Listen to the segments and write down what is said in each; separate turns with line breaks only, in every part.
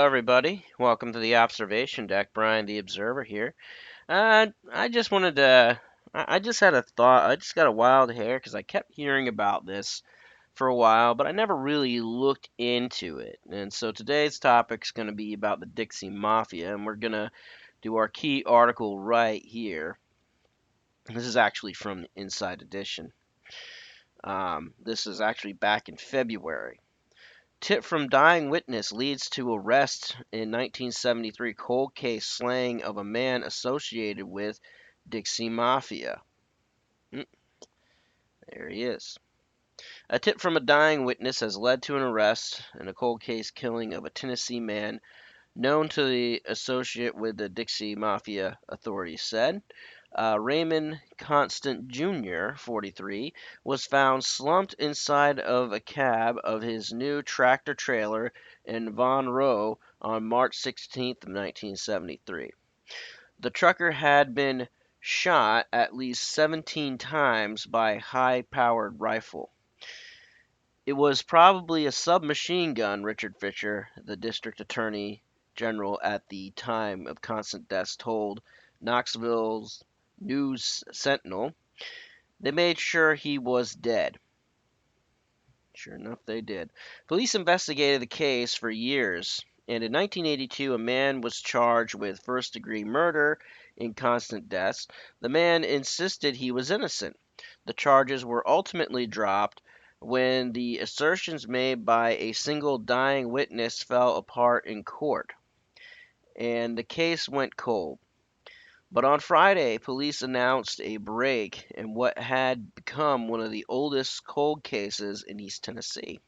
everybody. Welcome to the observation deck. Brian, the observer here. I just wanted to. I just had a thought. I just got a wild hair because I kept hearing about this for a while, but I never really looked into it. And so today's topic is going to be about the Dixie Mafia, and we're going to do our key article right here. This is actually from the Inside Edition. This is actually back in February. Tip from dying witness leads to arrest in 1973 cold case slaying of a man associated with Dixie Mafia. There he is. A tip from a dying witness has led to an arrest in a cold case killing of a Tennessee man known to the associate with the Dixie Mafia, authorities said. Raymond Constant Jr., 43, was found slumped inside of a cab of his new tractor trailer in Von Row on March 16, 1973. The trucker had been shot at least 17 times by a high-powered rifle. It was probably a submachine gun, Richard Fisher, the district attorney general at the time of Constant death, told Knoxville's News Sentinel. They made sure he was dead. Sure enough, they did. Police investigated the case for years, and in 1982, a man was charged with first-degree murder in Constant deaths. The man insisted he was innocent. The charges were ultimately dropped when the assertions made by a single dying witness fell apart in court, and the case went cold. But on Friday, police announced a break in what had become one of the oldest cold cases in East Tennessee.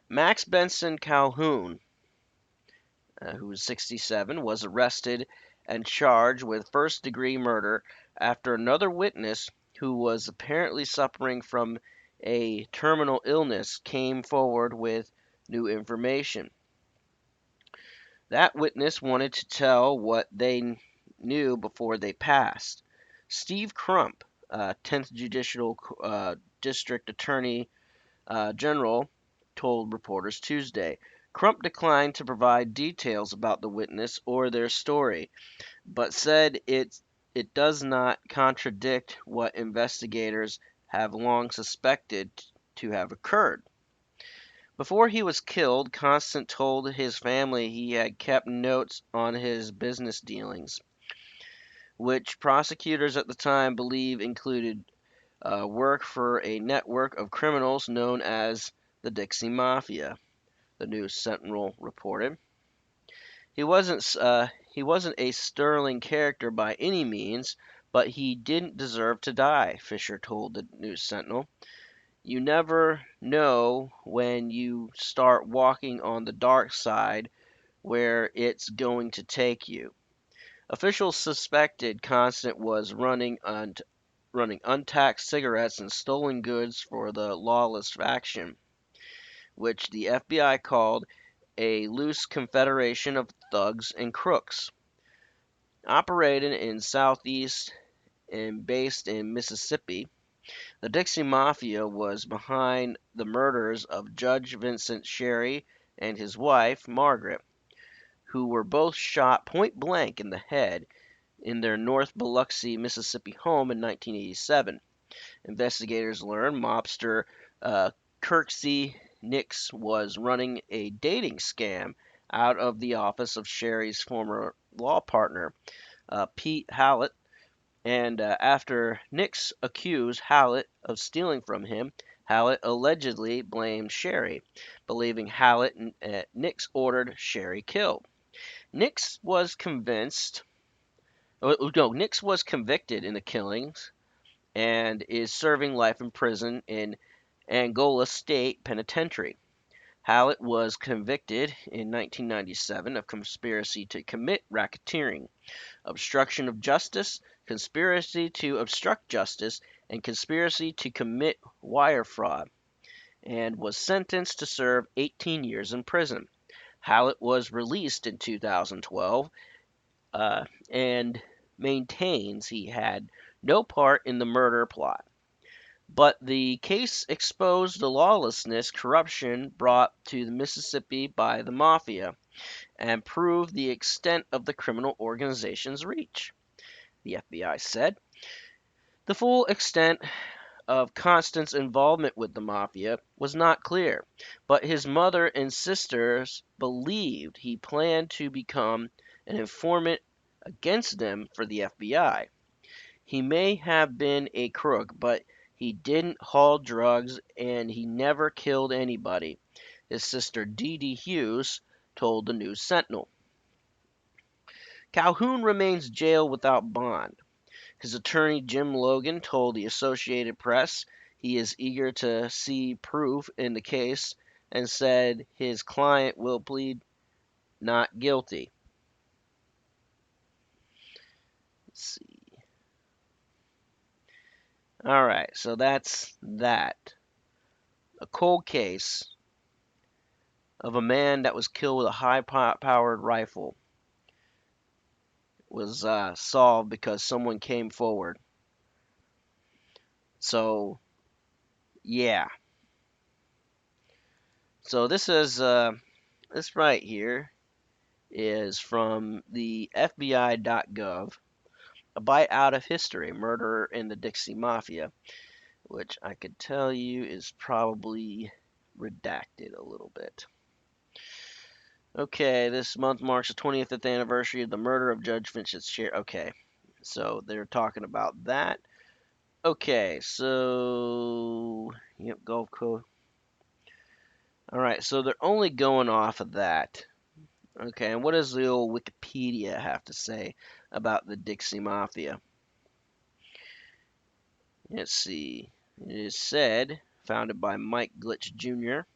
Max Benson Calhoun, who was 67, was arrested and charged with first-degree murder after another witness, who was apparently suffering from a terminal illness, came forward with new information. That witness wanted to tell what they knew before they passed. Steve Crump, 10th Judicial District Attorney General, told reporters Tuesday. Crump declined to provide details about the witness or their story, but said it does not contradict what investigators have long suspected to have occurred. Before he was killed, Constant told his family he had kept notes on his business dealings, which prosecutors at the time believe included work for a network of criminals known as the Dixie Mafia, the News Sentinel reported. He wasn't a sterling character by any means, but he didn't deserve to die, Fisher told the News Sentinel. You never know when you start walking on the dark side where it's going to take you. Officials suspected Constant was running untaxed cigarettes and stolen goods for the lawless faction, which the FBI called a loose confederation of thugs and crooks. Operating in Southeast and based in Mississippi, the Dixie Mafia was behind the murders of Judge Vincent Sherry and his wife, Margaret, who were both shot point blank in the head in their North Biloxi, Mississippi home in 1987. Investigators learned mobster Kirksey Nix was running a dating scam out of the office of Sherry's former law partner, Pete Hallett, and after Nix accused Hallett of stealing from him, Hallett allegedly blamed Sherry, believing Hallett and Nix ordered Sherry killed. Nix was convinced. No, Nix was convicted in the killings and is serving life in prison in Angola State Penitentiary. Hallett was convicted in 1997 of conspiracy to commit racketeering, obstruction of justice, conspiracy to obstruct justice, and conspiracy to commit wire fraud, and was sentenced to serve 18 years in prison. Hallett was released in 2012 and maintains he had no part in the murder plot. But the case exposed the lawlessness, corruption brought to the Mississippi by the mafia, and proved the extent of the criminal organization's reach, the FBI said. The full extent of Constant's involvement with the mafia was not clear, but his mother and sisters believed he planned to become an informant against them for the FBI. He may have been a crook, but he didn't haul drugs and he never killed anybody, his sister Dee Dee Hughes told the News Sentinel. Calhoun remains jailed without bond. His attorney Jim Logan told the Associated Press he is eager to see proof in the case and said his client will plead not guilty. Let's see. All right, so that's that. A cold case of a man that was killed with a high-powered rifle was solved because someone came forward. So, yeah. So this right here is from the FBI.gov, a bite out of history, murder in the Dixie Mafia, which I could tell you is probably redacted a little bit. Okay, this month marks the 25th anniversary of the murder of Judge Finch's chair. Okay, so they're talking about that. Okay, so yep, Gulf Coast. All right, so they're only going off of that. Okay, and what does the old Wikipedia have to say about the Dixie Mafia? Let's see. It is said, founded by Mike Glitch Jr.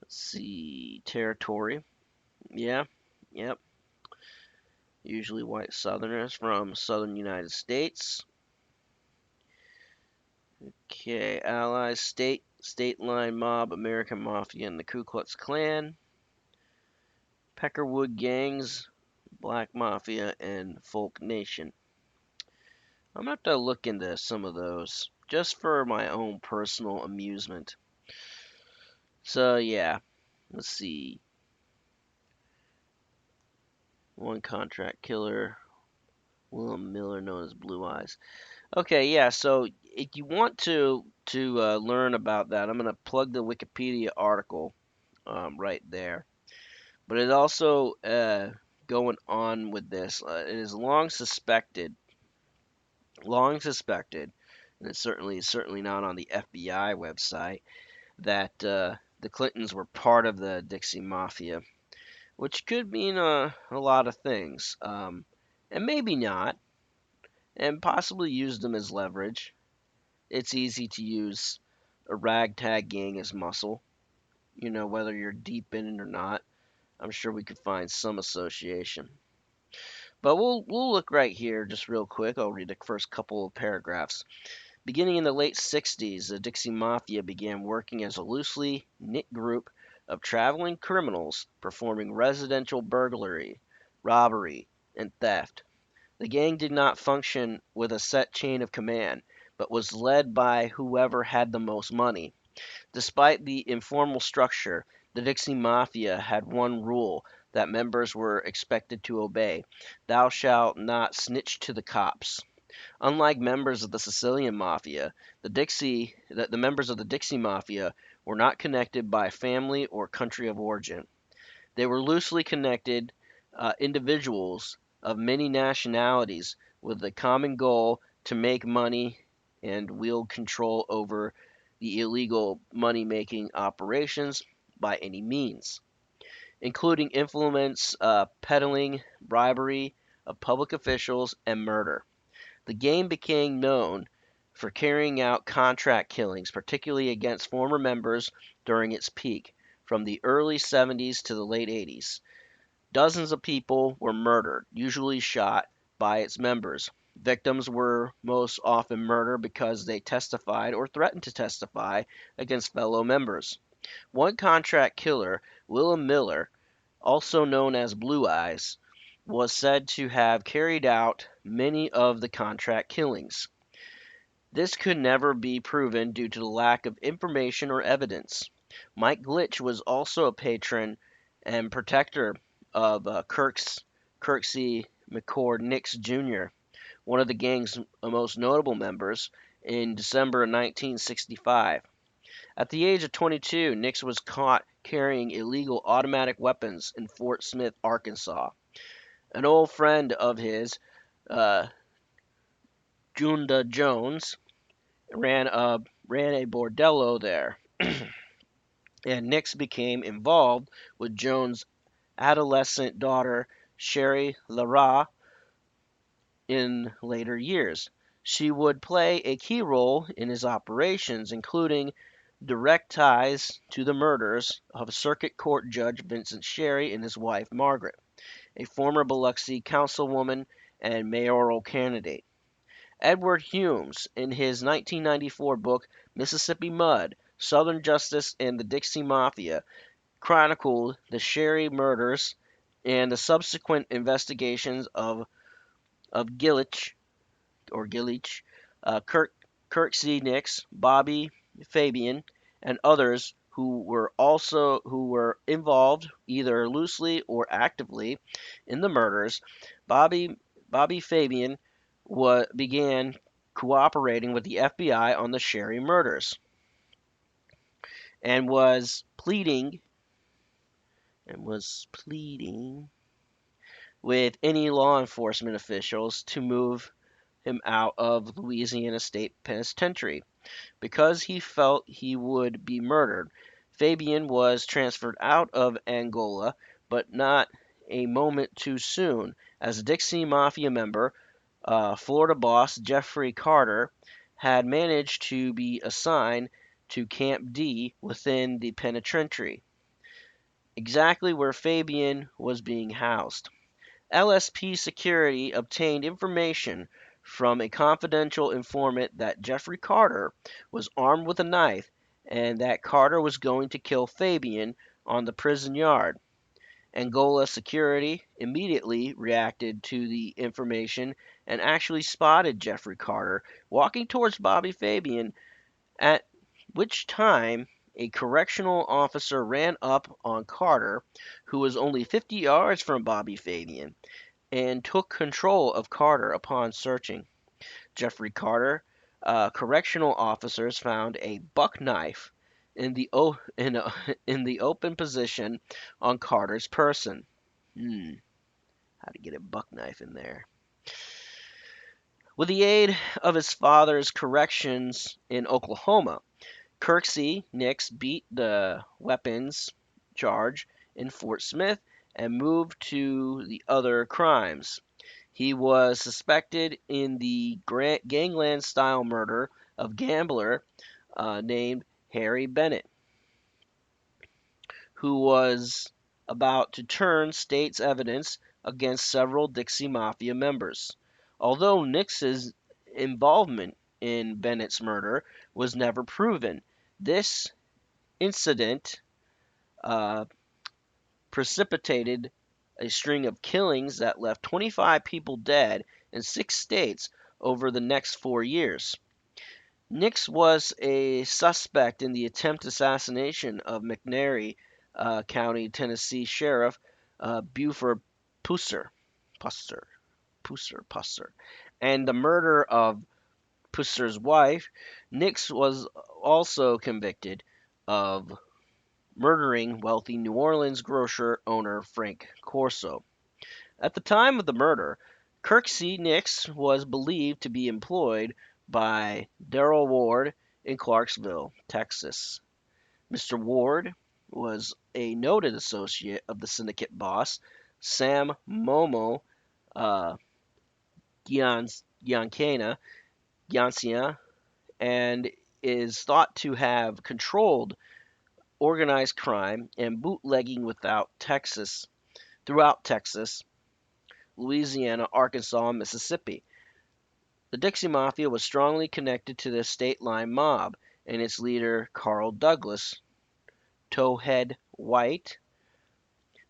Let's see, territory. Yeah, yep. Usually white Southerners from southern United States. Okay, allies, state line mob, American Mafia, and the Ku Klux Klan. Peckerwood gangs, Black Mafia, and Folk Nation. I'm gonna have to look into some of those just for my own personal amusement. So yeah, let's see. One contract killer, Willem Miller, known as Blue Eyes. Okay, yeah. So if you want to learn about that, I'm gonna plug the Wikipedia article right there. But it also going on with this. It is long suspected, and it's certainly not on the FBI website that the Clintons were part of the Dixie Mafia, which could mean a lot of things, and maybe not, and possibly used them as leverage. It's easy to use a ragtag gang as muscle, whether you're deep in it or not. I'm sure we could find some association. But we'll look right here just real quick. I'll read the first couple of paragraphs. Beginning in the late 60s, the Dixie Mafia began working as a loosely knit group of traveling criminals performing residential burglary, robbery, and theft. The gang did not function with a set chain of command, but was led by whoever had the most money. Despite the informal structure, the Dixie Mafia had one rule that members were expected to obey: thou shalt not snitch to the cops. Unlike members of the Sicilian Mafia, the members of the Dixie Mafia were not connected by family or country of origin. They were loosely connected individuals of many nationalities with the common goal to make money and wield control over the illegal money-making operations by any means, including influence, peddling, bribery of public officials, and murder. The game became known for carrying out contract killings, particularly against former members during its peak, from the early 70s to the late 80s. Dozens of people were murdered, usually shot, by its members. Victims were most often murdered because they testified or threatened to testify against fellow members. One contract killer, Willem Miller, also known as Blue Eyes, was said to have carried out many of the contract killings. This could never be proven due to the lack of information or evidence. Mike Glitch was also a patron and protector of Kirksey McCord Nix Jr., one of the gang's most notable members, in December 1965. At the age of 22, Nix was caught carrying illegal automatic weapons in Fort Smith, Arkansas. An old friend of his, uh, Junda Jones, ran a bordello there, and Nix became involved with Jones' adolescent daughter, Sherry Lara, in later years. She would play a key role in his operations, including direct ties to the murders of Circuit Court Judge Vincent Sherry and his wife Margaret, a former Biloxi councilwoman and mayoral candidate. Edward Humes, in his 1994 book Mississippi Mud, Southern Justice and the Dixie Mafia, chronicled the Sherry murders and the subsequent investigations of Gillich, Kirksey Nix, Bobby Fabian, and others who were involved either loosely or actively in the murders. Bobby Bobby Fabian began cooperating with the FBI on the Sherry murders and was pleading with any law enforcement officials to move him out of Louisiana State Penitentiary because he felt he would be murdered. Fabian was transferred out of Angola, but not a moment too soon, as Dixie Mafia member, Florida boss Jeffrey Carter, had managed to be assigned to Camp D within the penitentiary, exactly where Fabian was being housed. LSP Security obtained information from a confidential informant that Jeffrey Carter was armed with a knife and that Carter was going to kill Fabian on the prison yard. Angola Security immediately reacted to the information and actually spotted Jeffrey Carter walking towards Bobby Fabian, at which time a correctional officer ran up on Carter, who was only 50 yards from Bobby Fabian, and took control of Carter upon searching. Jeffrey Carter, correctional officers found a buck knife in the in the open position on Carter's person. How to get a buck knife in there? With the aid of his father's corrections in Oklahoma, Kirksey Nix beat the weapons charge in Fort Smith and moved to the other crimes. He was suspected in the gangland-style murder of gambler named Harry Bennett, who was about to turn state's evidence against several Dixie Mafia members. Although Nix's involvement in Bennett's murder was never proven, this incident uh, precipitated a string of killings that left 25 people dead in 6 states over the next 4 years. Nix was a suspect in the attempted assassination of McNairy County, Tennessee Sheriff Buford Pusser, Pusser, Pusser, and the murder of Pusser's wife. Nix was also convicted of murdering wealthy New Orleans grocer owner Frank Corso. At the time of the murder, Kirksey Nix was believed to be employed by Darrell Ward in Clarksville, Texas. Mr. Ward was a noted associate of the syndicate boss, Sam Momo uh, Giancana, and is thought to have controlled organized crime and bootlegging throughout Texas, Louisiana, Arkansas, and Mississippi. The Dixie Mafia was strongly connected to the state line mob, and its leader, Carl Douglas, Towhead White.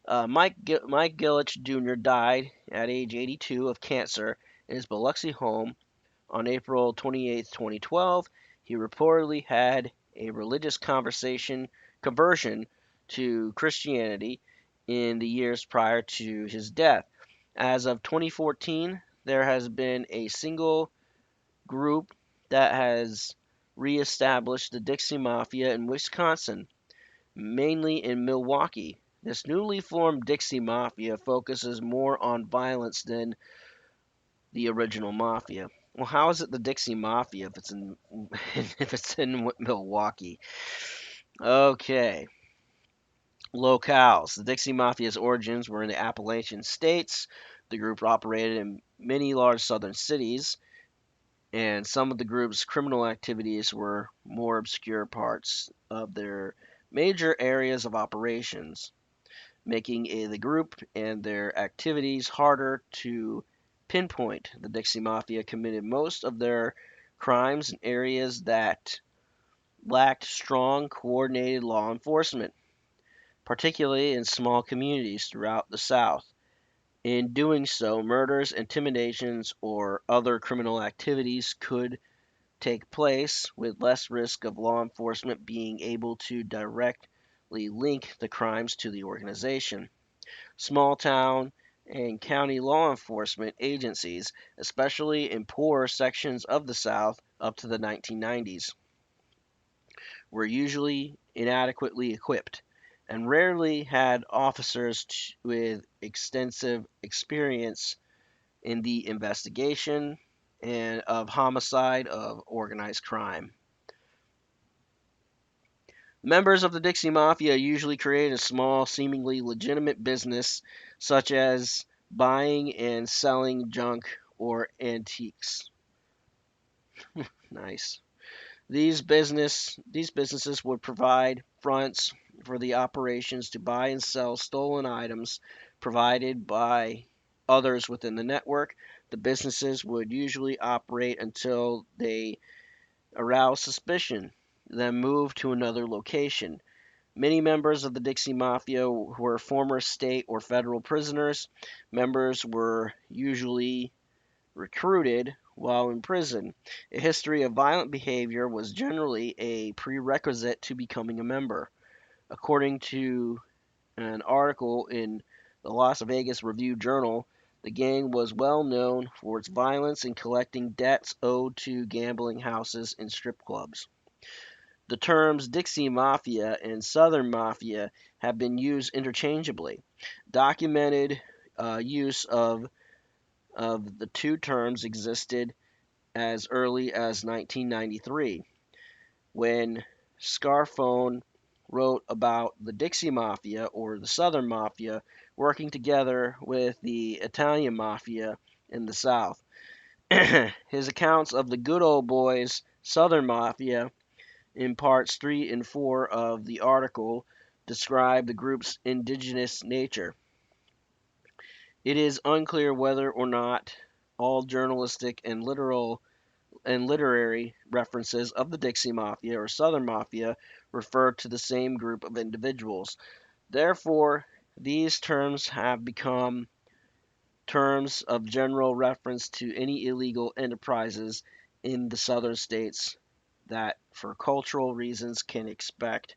Mike Gillich Jr. died at age 82 of cancer in his Biloxi home On April 28, 2012, he reportedly had a religious conversion to Christianity in the years prior to his death. As of 2014, there has been a single group that has reestablished the Dixie Mafia in Wisconsin, mainly in Milwaukee. This newly formed Dixie Mafia focuses more on violence than the original Mafia. Well, how is it the Dixie Mafia if it's in if it's in Milwaukee? Okay. Locales. The Dixie Mafia's origins were in the Appalachian states. The group operated in many large southern cities, and some of the group's criminal activities were more obscure parts of their major areas of operations, making the group and their activities harder to pinpoint. The Dixie Mafia committed most of their crimes in areas that lacked strong, coordinated law enforcement, particularly in small communities throughout the South. In doing so, murders, intimidations, or other criminal activities could take place with less risk of law enforcement being able to directly link the crimes to the organization. Small town and county law enforcement agencies, especially in poorer sections of the South up to the 1990s, were usually inadequately equipped and rarely had officers with extensive experience in the investigation and of homicide of organized crime. Members of the Dixie Mafia usually create a small, seemingly legitimate business, such as buying and selling junk or antiques. Nice. These businesses would provide fronts for the operations to buy and sell stolen items provided by others within the network. The businesses would usually operate until they arouse suspicion, then move to another location. Many members of the Dixie Mafia were former state or federal prisoners. Members were usually recruited while in prison. A history of violent behavior was generally a prerequisite to becoming a member. According to an article in the Las Vegas Review Journal, the gang was well known for its violence in collecting debts owed to gambling houses and strip clubs. The terms Dixie Mafia and Southern Mafia have been used interchangeably. Documented use of the two terms existed as early as 1993, when Scarfone wrote about the Dixie Mafia or the Southern Mafia working together with the Italian Mafia in the South. His accounts of the good old boys Southern Mafia in parts 3 and 4 of the article describe the group's indigenous nature. It is unclear whether or not all journalistic and literary references of the Dixie Mafia or Southern Mafia refer to the same group of individuals. Therefore, these terms have become terms of general reference to any illegal enterprises in the southern states that, for cultural reasons, can expect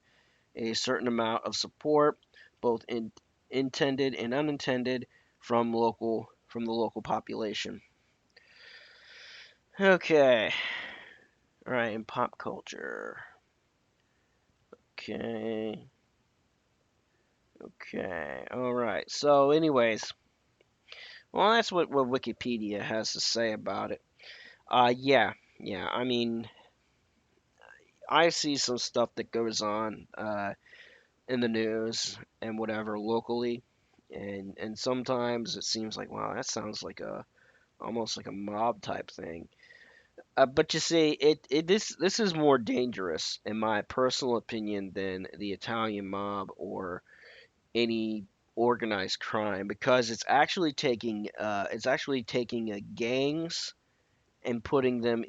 a certain amount of support, both intended and unintended, from the local population. Okay, all right, in pop culture. Okay, okay, all right. So, anyways, well, that's what Wikipedia has to say about it. Yeah. I mean, I see some stuff that goes on in the news and whatever locally, and sometimes it seems like, wow, that sounds like a almost like a mob type thing. But you see, this is more dangerous in my personal opinion than the Italian mob or any organized crime because it's actually taking gangs and putting them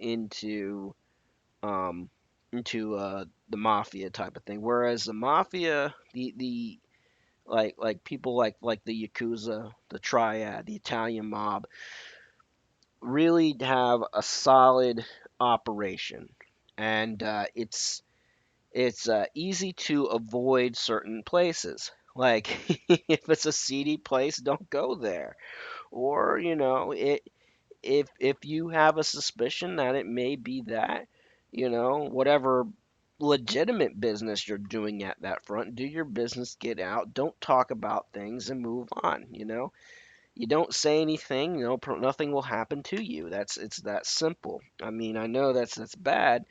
um, into the mafia type of thing. Whereas the mafia, the like people like the Yakuza, the Triad, the Italian mob, really have a solid operation, and it's easy to avoid certain places. Like if it's a seedy place, don't go there. Or if you have a suspicion that it may be that, whatever legitimate business you're doing at that front, do your business, get out, don't talk about things, and move on. You don't say anything, nothing will happen to you. It's that simple. I mean, I know that's bad,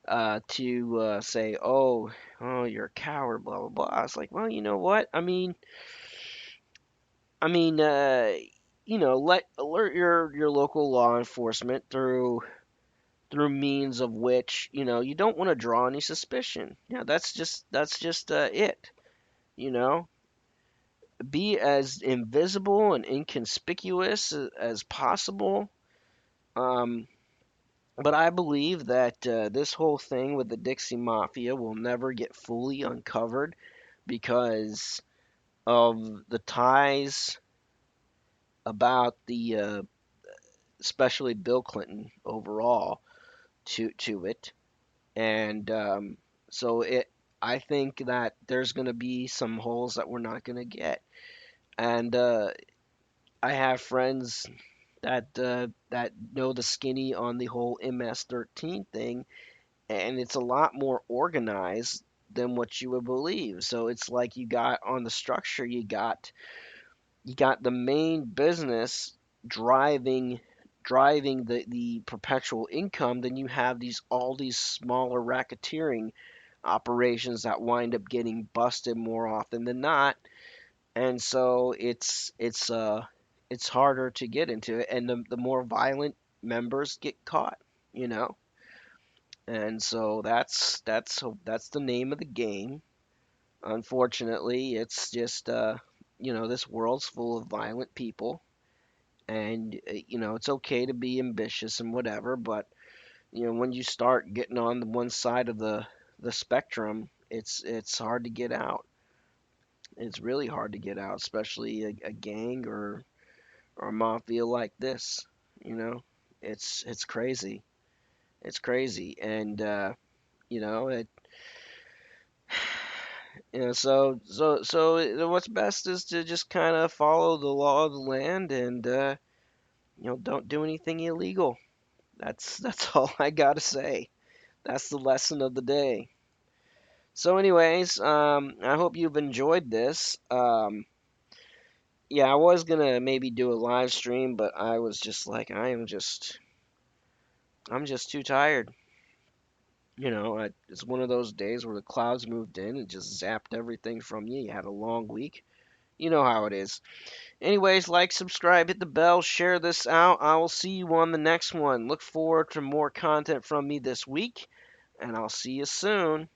to say, oh, you're a coward, blah blah blah. I was like, well, you know what? I mean, let alert your local law enforcement through means of which you don't want to draw any suspicion. Yeah, that's just it. You know, be as invisible and inconspicuous as possible. Um, but I believe that this whole thing with the Dixie Mafia will never get fully uncovered because of the ties about especially Bill Clinton overall to it, and so I think that there's going to be some holes that we're not going to get, and I have friends that know the skinny on the whole MS-13 thing, and it's a lot more organized than what you would believe. So it's like you got on the structure, you got the main business driving driving the perpetual income, then you have all these smaller racketeering operations that wind up getting busted more often than not. And so it's harder to get into it, and the more violent members get caught, you know. And so that's the name of the game. Unfortunately, it's just this world's full of violent people, and it's okay to be ambitious and whatever, but when you start getting on the one side of the spectrum, it's hard to get out. It's really hard to get out, especially a gang or a mafia like this. You know, it's crazy. It's crazy, and it. So what's best is to just kind of follow the law of the land, and don't do anything illegal. That's all I gotta say. That's the lesson of the day. So, anyways, I hope you've enjoyed this. Yeah, I was gonna maybe do a live stream, but I was just like, I'm just too tired. It's one of those days where the clouds moved in and just zapped everything from you. You had a long week. You know how it is. Anyways, like, subscribe, hit the bell, share this out. I will see you on the next one. Look forward to more content from me this week, and I'll see you soon.